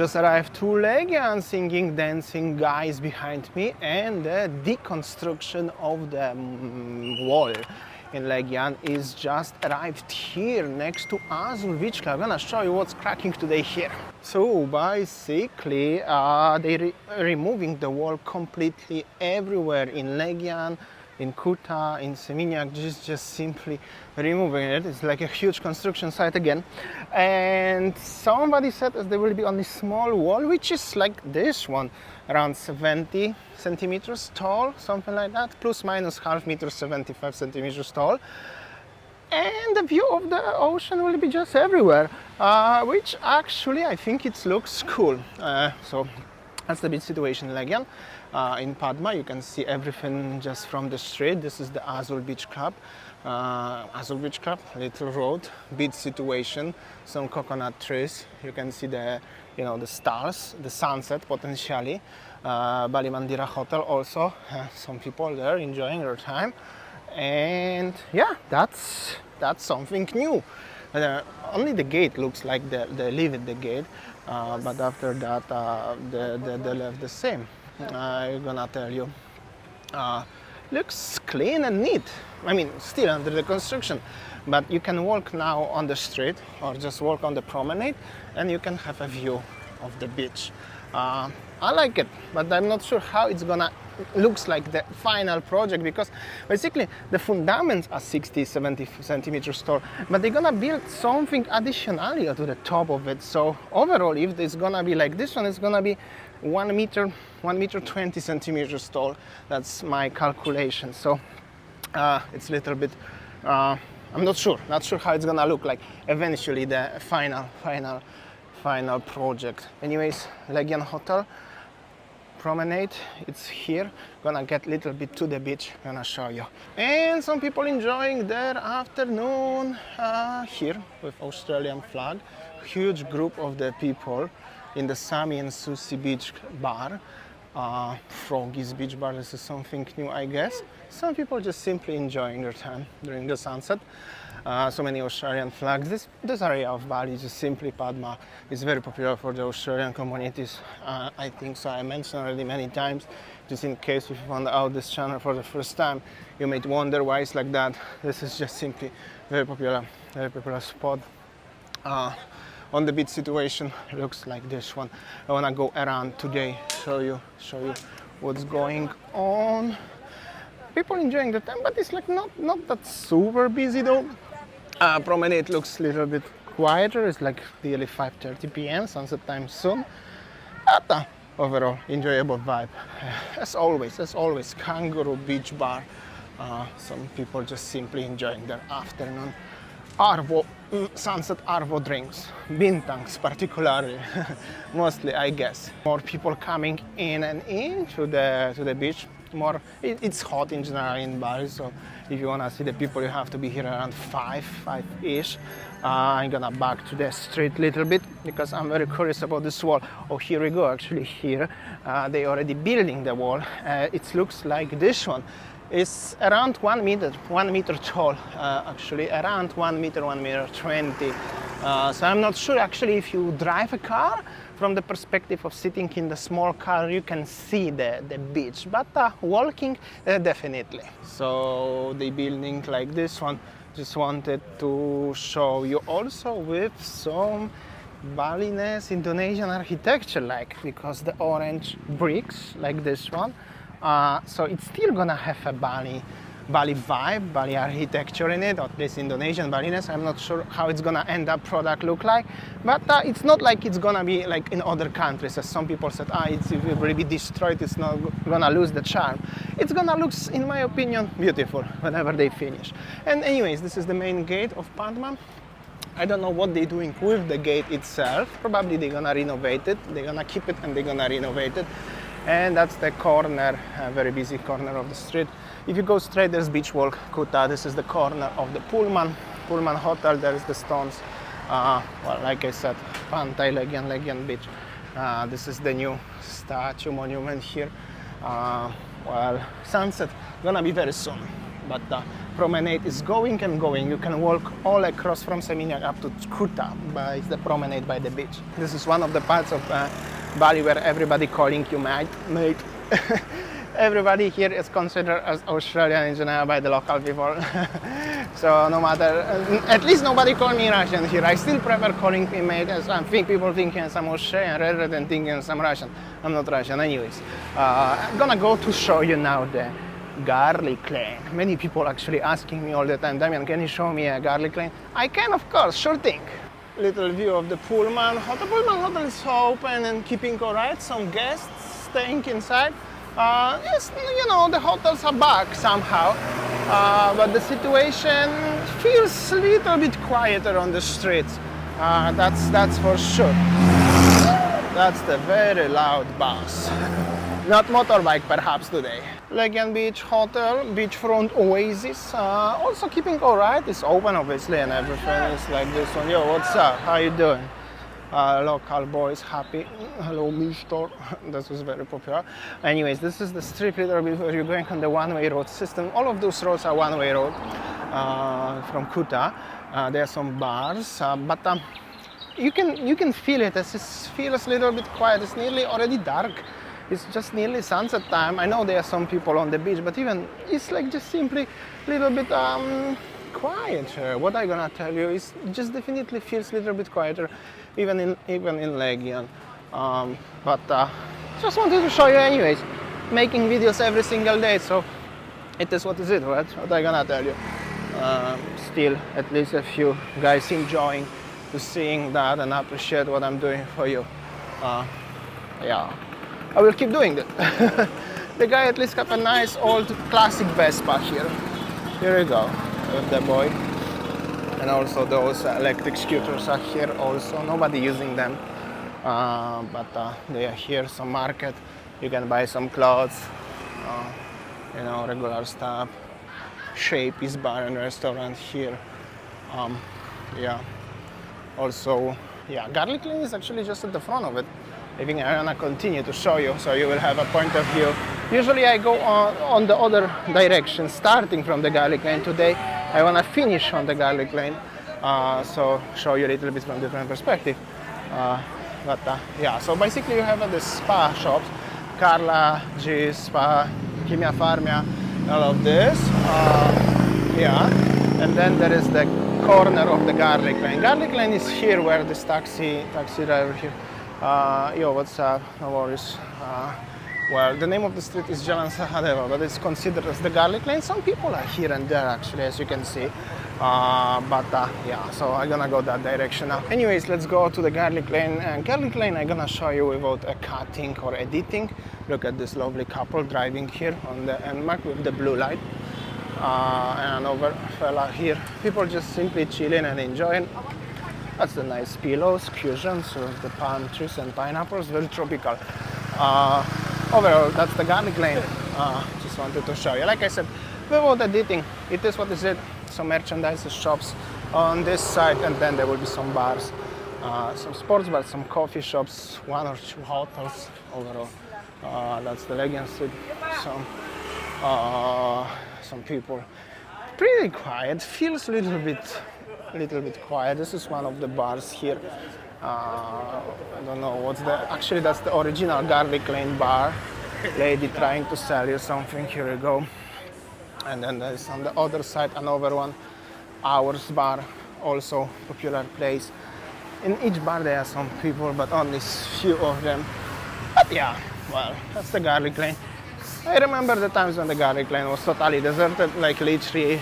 Just arrived to Legian, singing, dancing guys behind me, and the deconstruction of the wall in Legian is just arrived here next to Azul Beach Club. I'm gonna show you what's cracking today here. So basically, they're removing the wall completely everywhere in Legian, in Kuta, in Seminyak, just simply removing it. It's like a huge construction site again. And somebody said that there will be only small wall, which is like this one, around 70 centimeters tall, something like that, plus minus half meter, 75 centimeters tall. And the view of the ocean will be just everywhere, which actually I think it looks cool. So that's the beach situation in Legian. In Padma, you can see everything just from the street. This is the Azul Beach Club. Azul Beach Club, little road, beach situation, some coconut trees. You can see the stars, the sunset potentially. Bali Mandira Hotel also, some people there enjoying their time. And yeah, that's something new. Only the gate looks like they leave it the gate, but after that they left the same. I'm gonna tell you, looks clean and neat. I mean, still under the construction, but you can walk now on the street or just walk on the promenade, and you can have a view of the beach. I like it, but I'm not sure how it's gonna looks like the final project, because basically the fundaments are 60-70 centimeters tall, but they're gonna build something additionally to the top of it. So overall, if it's gonna be like this one, it's gonna be 1 meter 20 centimeters tall. That's my calculation. So it's a little bit I'm not sure how it's gonna look like eventually, the final project. Anyways, Legian Hotel promenade, it's here. Gonna get a little bit to the beach, gonna show you. And some people enjoying their afternoon here with Australian flag. Huge group of the people in the Sami and Susi Beach Bar. Froggy's Beach Bar, this is something new, I guess. Some people just simply enjoying their time during the sunset. So many Australian flags. This area of Bali, just simply Padma, is very popular for the Australian communities. I think so. I mentioned already many times, just in case if you found out this channel for the first time, you might wonder why it's like that. This is just simply very popular spot. On the beach situation looks like this one. I wanna go around today, show you what's going on. People enjoying the time, but it's like not that super busy though. Promenade looks a little bit quieter. It's like nearly 5:30 p.m. sunset time soon. But overall, enjoyable vibe. As always, Kangaroo Beach Bar. Some people just simply enjoying their afternoon. Arvo, sunset Arvo drinks, bintangs particularly, mostly I guess. More people coming in and in to the beach. It's hot in general in Bali, so if you wanna see the people, you have to be here around 5-ish. I'm gonna back to the street a little bit because I'm very curious about this wall. Oh, here we go. Actually, here they already building the wall. It looks like this one. It's around 1 meter tall, actually, around 1 meter 20. So I'm not sure actually if you drive a car, from the perspective of sitting in the small car, you can see the beach, but walking, definitely. So the building like this one, just wanted to show you also with some Balinese Indonesian architecture, like, because the orange bricks like this one. So it's still gonna have a Bali vibe, Bali architecture in it, or at least Indonesian Balinese. I'm not sure how it's gonna end up product look like, but it's not like it's gonna be like in other countries, as some people said, it will be destroyed, it's not gonna lose the charm. It's gonna look, in my opinion, beautiful whenever they finish. And anyways, this is the main gate of Padma. I don't know what they're doing with the gate itself. Probably they're gonna renovate it, they're gonna keep it and they're gonna renovate it. And that's the corner, a very busy corner of the street. If you go straight, there's Beach Walk, Kuta. This is the corner of the Pullman Hotel. There's the stones. Well, like I said, Pantai Legian Beach. This is the new statue monument here. Well, sunset gonna be very soon. but the promenade is going and going. You can walk all across from Seminyak up to Kuta by the promenade by the beach. This is one of the parts of Bali where everybody calling you mate. Everybody here is considered as Australian in general by the local people. So no matter, at least nobody call me Russian here. I still prefer calling me mate, as I think people thinking I'm Australian rather than thinking I'm Russian. I'm not Russian anyways. I'm gonna go to show you now the garlic lane. Many people actually asking me all the time, Damian, can you show me a garlic lane? I can, of course, sure thing. Little view of the Pullman. The Pullman hotel is open and keeping alright. Some guests staying inside. Yes, you know, the hotels are back somehow, but the situation feels a little bit quieter on the streets. That's for sure. That's the very loud bus. Not motorbike perhaps today. Legian Beach Hotel, beachfront oasis, also keeping alright. It's open obviously and everything is like this one. Yo, what's up? How you doing? Local boys happy. Hello, mister. This was very popular. Anyways, this is the strip little bit where you're going on the one-way road system. All of those roads are one-way road from Kuta. There are some bars, but you can feel it. It feels a little bit quiet. It's nearly already dark. It's just nearly sunset time. I know there are some people on the beach, but even it's like just simply a little bit quieter. What I'm gonna tell you is just definitely feels a little bit quieter, even in Legian. But just wanted to show you anyways. Making videos every single day, so it is what is it, right? What I'm gonna tell you. Still, at least a few guys enjoying to seeing that and appreciate what I'm doing for you. Yeah, I will keep doing that. The guy at least got a nice old classic Vespa here. Here we go. With the boy, and also those electric scooters are here also. Nobody using them, but they are here. Some market, you can buy some clothes, you know, regular stuff. Shape is bar and restaurant here. Yeah, also, yeah, garlic lane is actually just at the front of it. I think I'm gonna continue to show you, so you will have a point of view. Usually I go on the other direction, starting from the garlic lane. Today I wanna finish on the garlic lane, so show you a little bit from different perspective. Yeah, so basically you have the spa shops, Carla, G, Spa, Kimia Farmia, all of this. Yeah, and then there is the corner of the garlic lane. Garlic lane is here where this taxi driver here. Yo, what's up? No worries. Well, the name of the street is Jalan Sahadeva, but it's considered as the garlic lane. Some people are here and there actually, as you can see. Yeah, so I'm gonna go that direction now. Anyways, let's go to the garlic lane. And garlic lane I'm gonna show you without a cutting or editing. Look at this lovely couple driving here on the landmark with the blue light. And another fella here. People just simply chilling and enjoying. That's the nice pillows, cushions with the palm trees and pineapples, very tropical. Overall, that's the garlic lane. Just wanted to show you. Like I said, without editing, it is what is it. Some merchandise shops on this side, and then there will be some bars, some sports bars, some coffee shops, one or two hotels overall. That's the Legian Street. Some people. Pretty quiet. Feels a little bit quiet. This is one of the bars here. I don't know what's the. Actually, that's the original garlic lane bar. Lady trying to sell you something. Here we go. And then there's on the other side another one. Hours bar, also popular place. In each bar there are some people, but only few of them. But yeah, well, that's the garlic lane. I remember the times when the garlic lane was totally deserted, like literally.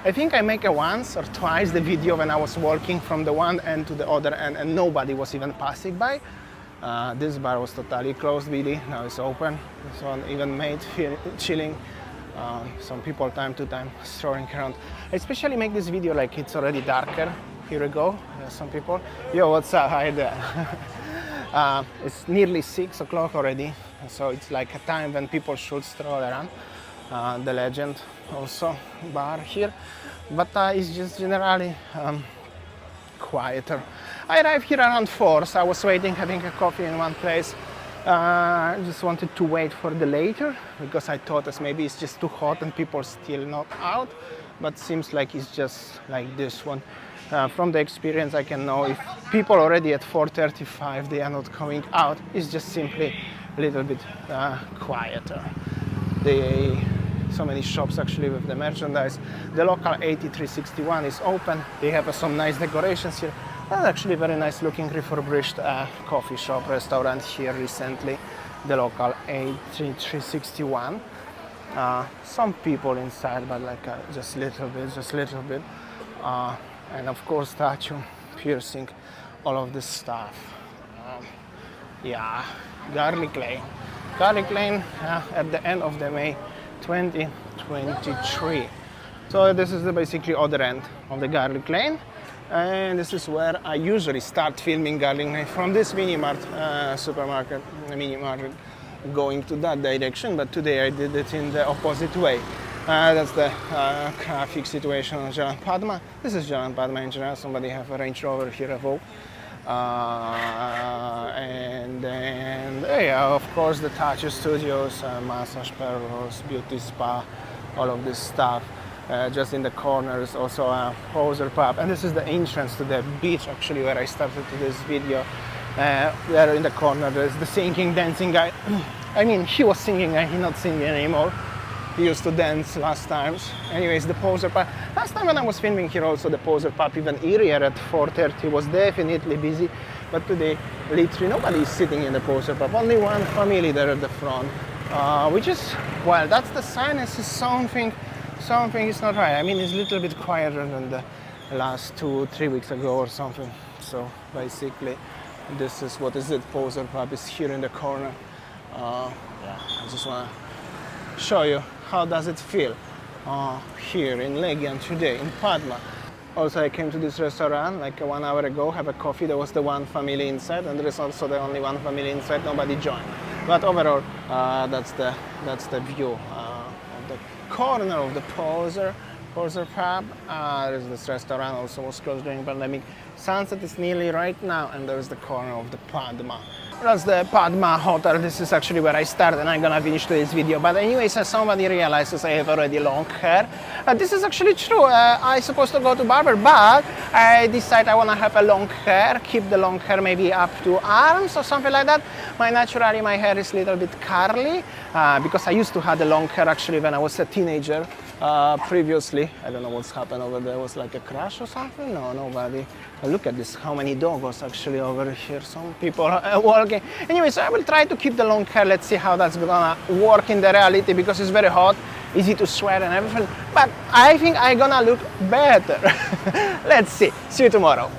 I think I make once or twice the video when I was walking from the one end to the other end and nobody was even passing by. This bar was totally closed, really. Now it's open. This one even made chilling. Some people time to time strolling around. I especially make this video like it's already darker. Here we go. There's some people. Yo, what's up? Hi there. It's nearly 6 o'clock already, so it's like a time when people should stroll around. The Legend also bar here, but it's just generally quieter. I arrived here around 4, so I was waiting, having a coffee in one place. I just wanted to wait for the later because I thought as maybe it's just too hot and people are still not out, but seems like it's just like this one. From the experience I can know if people already at 4:35 they are not coming out, it's just simply a little bit quieter. So many shops actually with the merchandise. The local 8361 is open. They have some nice decorations here. And actually very nice looking refurbished coffee shop, restaurant here recently. The local 8361. Some people inside, but like just little bit. And of course statue, piercing, all of this stuff. Yeah, Garlic Lane. Garlic Lane at the end of the May 2023. So this is the basically other end of the Garlic Lane, and this is where I usually start filming Garlic Lane from this mini-mart supermarket, mini-market, going to that direction, but today I did it in the opposite way. That's the traffic situation on Jalan Padma. This is Jalan Padma in general. Somebody have a Range Rover here, Evoque. And then, yeah, of course, the tattoo studios, massage parlors, beauty spa, all of this stuff. Just in the corner is also a poser pub, and this is the entrance to the beach, actually, where I started this video. There in the corner, there's the singing, dancing guy. I mean, he was singing, he's not singing anymore. He used to dance last times. Anyways, the poser pub. Last time when I was filming here also, the poser pub, even earlier at 4:30, was definitely busy. But today, literally nobody is sitting in the poser pub. Only one family there at the front. Which is, well, that's the sign. It's something is not right. I mean, it's a little bit quieter than the last 2-3 weeks ago or something. So basically, this is what is it. Poser pub is here in the corner. Yeah, I just want to show you how does it feel here in Legian today in Padma. Also, I came to this restaurant like 1 hour ago, have a coffee. There was the one family inside, and there is also the only one family inside. Nobody joined. But overall, that's the view of the corner of the poser pub. There's this restaurant also was closed during pandemic. Sunset is nearly right now, and there's the corner of the Padma. That's the Padma Hotel. This is actually where I started, and I'm gonna finish today's video. But anyways, as somebody realizes I have already long hair. This is actually true. I'm supposed to go to barber, but I decide I wanna have a long hair, keep the long hair maybe up to arms or something like that. Naturally, my hair is a little bit curly because I used to have the long hair actually when I was a teenager. Previously, I don't know what's happened over there. Was like a crash or something? No, nobody. Look at this, how many dogs actually over here. Some people are walking. Anyway, so I will try to keep the long hair. Let's see how that's gonna work in the reality because it's very hot, easy to sweat and everything. But I think I'm gonna look better. Let's see. See you tomorrow.